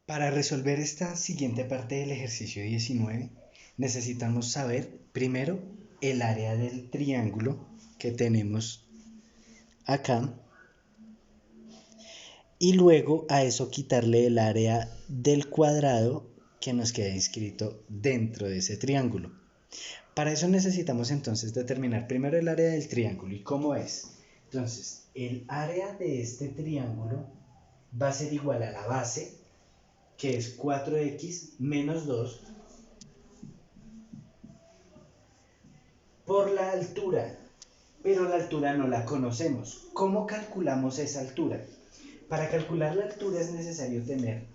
Para resolver esta siguiente parte del ejercicio 19, necesitamos saber primero el área del triángulo que tenemos acá y luego a eso quitarle el área del cuadrado que nos queda inscrito dentro de ese triángulo. Para eso necesitamos entonces determinar primero el área del triángulo y cómo es. Entonces, el área de este triángulo va a ser igual a la base, que es 4x menos 2, por la altura, pero la altura no la conocemos. ¿Cómo calculamos esa altura? Para calcular la altura es necesario tener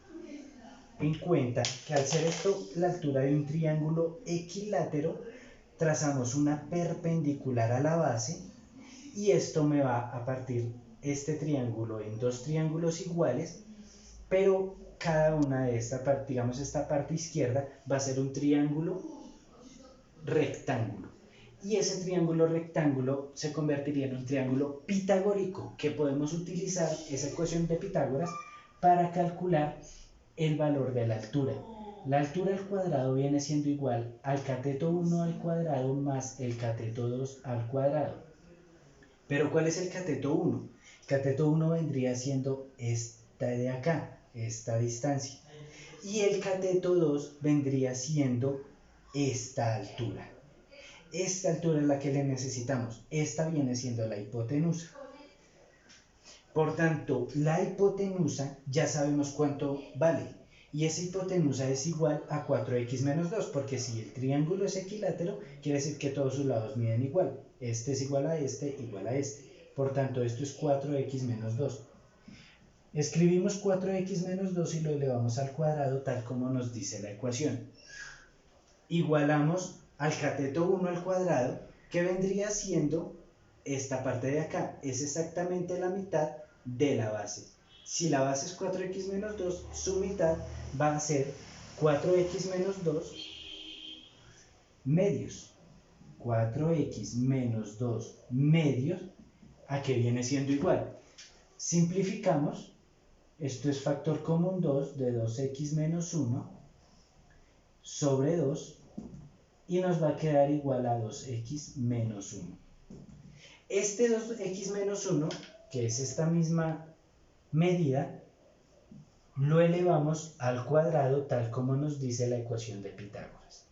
en cuenta que al ser esto la altura de un triángulo equilátero, trazamos una perpendicular a la base y esto me va a partir este triángulo en dos triángulos iguales, pero cada una de esta parte, digamos esta parte izquierda, va a ser un triángulo rectángulo. Y ese triángulo rectángulo se convertiría en un triángulo pitagórico, que podemos utilizar esa ecuación de Pitágoras para calcular el valor de la altura. La altura al cuadrado viene siendo igual al cateto 1 al cuadrado más el cateto 2 al cuadrado. Pero ¿cuál es el cateto 1? El cateto 1 vendría siendo esta de acá, esta distancia. Y el cateto 2 vendría siendo esta altura. Esta altura es la que le necesitamos. Esta viene siendo la hipotenusa. Por tanto, la hipotenusa ya sabemos cuánto vale. Y esa hipotenusa es igual a 4x menos 2, porque si el triángulo es equilátero, quiere decir que todos sus lados miden igual. Este es igual a este, igual a este. Por tanto, esto es 4x menos 2. Escribimos 4x menos 2 y lo elevamos al cuadrado tal como nos dice la ecuación. Igualamos al cateto 1 al cuadrado, que vendría siendo esta parte de acá. Es exactamente la mitad de la base. Si la base es 4x menos 2, su mitad va a ser 4x menos 2 medios. 4x menos 2 medios, ¿a qué viene siendo igual? Simplificamos, esto es factor común 2 de 2x menos 1 sobre 2 y nos va a quedar igual a 2x menos 1. Este 2x menos 1, que es esta misma medida, lo elevamos al cuadrado tal como nos dice la ecuación de Pitágoras.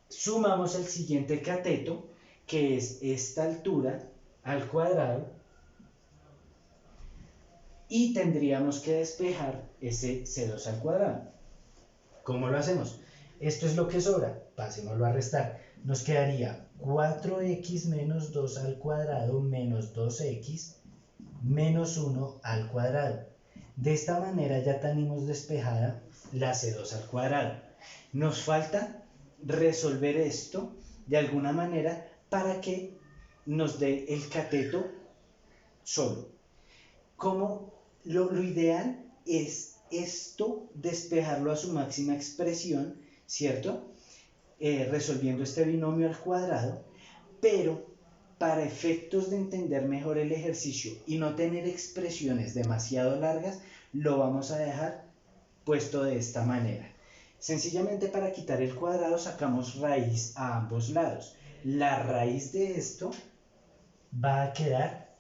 Sumamos el siguiente cateto, que es esta altura al cuadrado, y tendríamos que despejar ese C2 al cuadrado. ¿Cómo lo hacemos? Esto es lo que sobra, pasémoslo a restar. Nos quedaría 4x menos 2 al cuadrado menos 2x menos 1 al cuadrado. De esta manera ya tenemos despejada la C2 al cuadrado. Nos falta resolver esto de alguna manera para que nos dé el cateto solo. Como lo ideal es esto despejarlo a su máxima expresión, ¿cierto? Resolviendo este binomio al cuadrado, pero para efectos de entender mejor el ejercicio y no tener expresiones demasiado largas, lo vamos a dejar puesto de esta manera. Sencillamente para quitar el cuadrado sacamos raíz a ambos lados. La raíz de esto va a quedar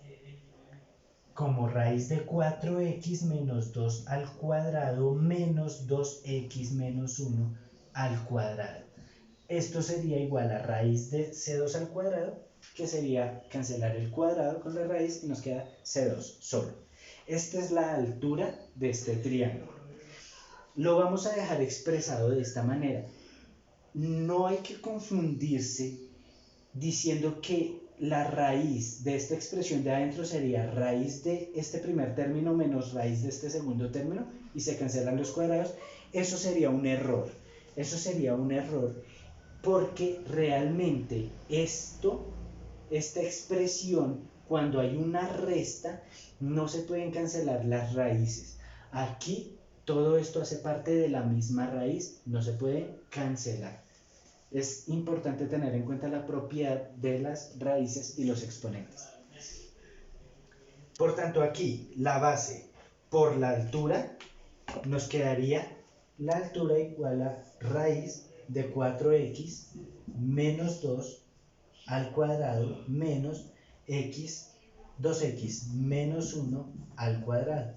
como raíz de 4x menos 2 al cuadrado menos 2x menos 1 al cuadrado. Esto sería igual a raíz de C2 al cuadrado, que sería cancelar el cuadrado con la raíz y nos queda C2 solo. Esta es la altura de este triángulo. Lo vamos a dejar expresado de esta manera. No hay que confundirse diciendo que la raíz de esta expresión de adentro sería raíz de este primer término menos raíz de este segundo término y se cancelan los cuadrados. Eso sería un error. Eso sería un error porque realmente esta expresión, cuando hay una resta, no se pueden cancelar las raíces. Aquí todo esto hace parte de la misma raíz, no se puede cancelar. Es importante tener en cuenta la propiedad de las raíces y los exponentes. Por tanto, aquí la base por la altura nos quedaría la altura igual a raíz de 4x menos 2 al cuadrado menos x, 2x menos 1 al cuadrado.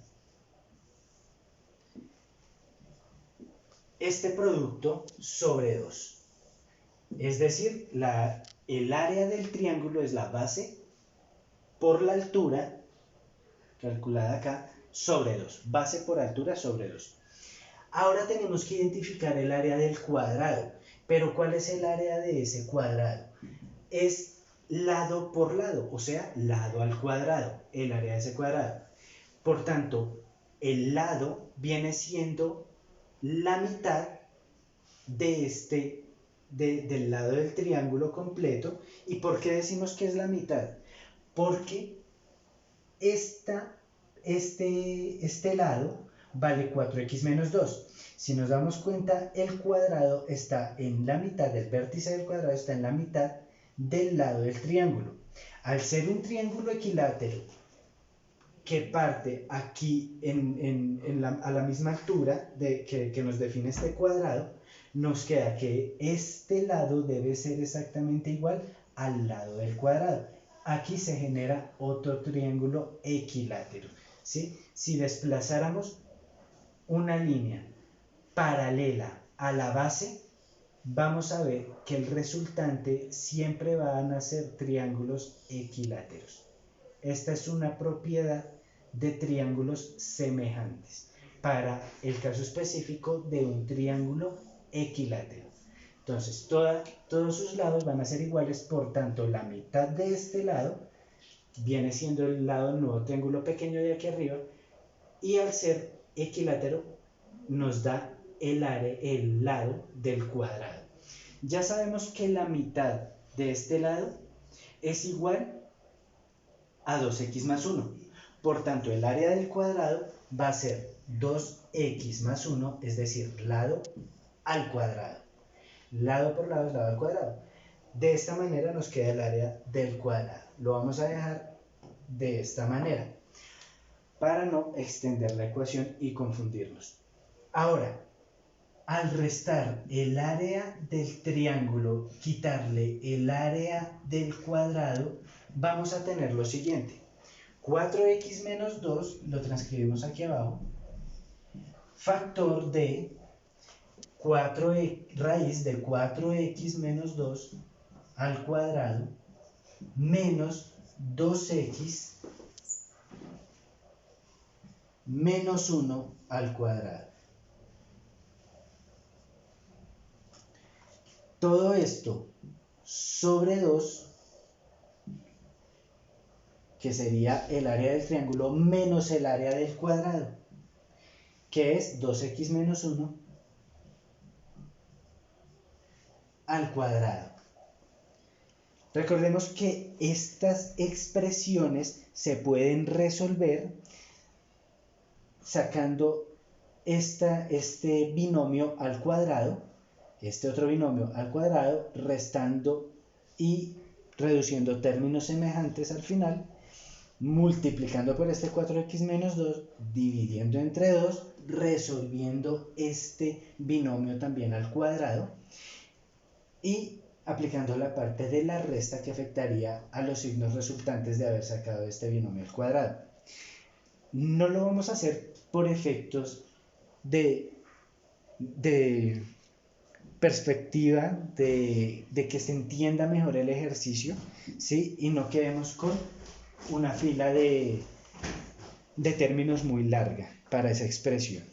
Este producto sobre 2. Es decir, el área del triángulo es la base por la altura, calculada acá, sobre 2. Base por altura sobre 2. Ahora tenemos que identificar el área del cuadrado. Pero ¿cuál es el área de ese cuadrado? Es lado por lado, o sea, lado al cuadrado, el área de ese cuadrado. Por tanto, el lado viene siendo la mitad de del lado del triángulo completo. ¿Y por qué decimos que es la mitad? Porque este lado vale 4x menos 2. Si nos damos cuenta, el cuadrado está en la mitad, del vértice del cuadrado está en la mitad del lado del triángulo. Al ser un triángulo equilátero que parte aquí a la misma altura que nos define este cuadrado, nos queda que este lado debe ser exactamente igual al lado del cuadrado. Aquí se genera otro triángulo equilátero, ¿sí? Si desplazáramos una línea paralela a la base, vamos a ver que el resultante siempre van a ser triángulos equiláteros. Esta es una propiedad de triángulos semejantes para el caso específico de un triángulo equilátero. Entonces, todos sus lados van a ser iguales, por tanto, la mitad de este lado viene siendo el lado del nuevo triángulo pequeño de aquí arriba, y al ser equilátero nos da el lado del cuadrado. Ya sabemos que la mitad de este lado es igual a 2x más 1. Por tanto, el área del cuadrado va a ser 2x más 1, es decir, lado al cuadrado. Lado por lado es lado al cuadrado. De esta manera nos queda el área del cuadrado. Lo vamos a dejar de esta manera para no extender la ecuación y confundirnos. Ahora, al restar el área del triángulo, quitarle el área del cuadrado, vamos a tener lo siguiente. 4x menos 2, lo transcribimos aquí abajo, factor de raíz de 4x menos 2 al cuadrado menos 2x menos 1 al cuadrado. Todo esto sobre 2, que sería el área del triángulo menos el área del cuadrado, que es 2x menos 1 al cuadrado. Recordemos que estas expresiones se pueden resolver sacando este binomio al cuadrado, este otro binomio al cuadrado, restando y reduciendo términos semejantes al final, multiplicando por este 4x menos 2, dividiendo entre 2, resolviendo este binomio también al cuadrado y aplicando la parte de la resta que afectaría a los signos resultantes de haber sacado este binomio al cuadrado. No lo vamos a hacer por efectos de perspectiva, de que se entienda mejor el ejercicio, ¿sí? Y no quedemos con una fila de términos muy larga para esa expresión.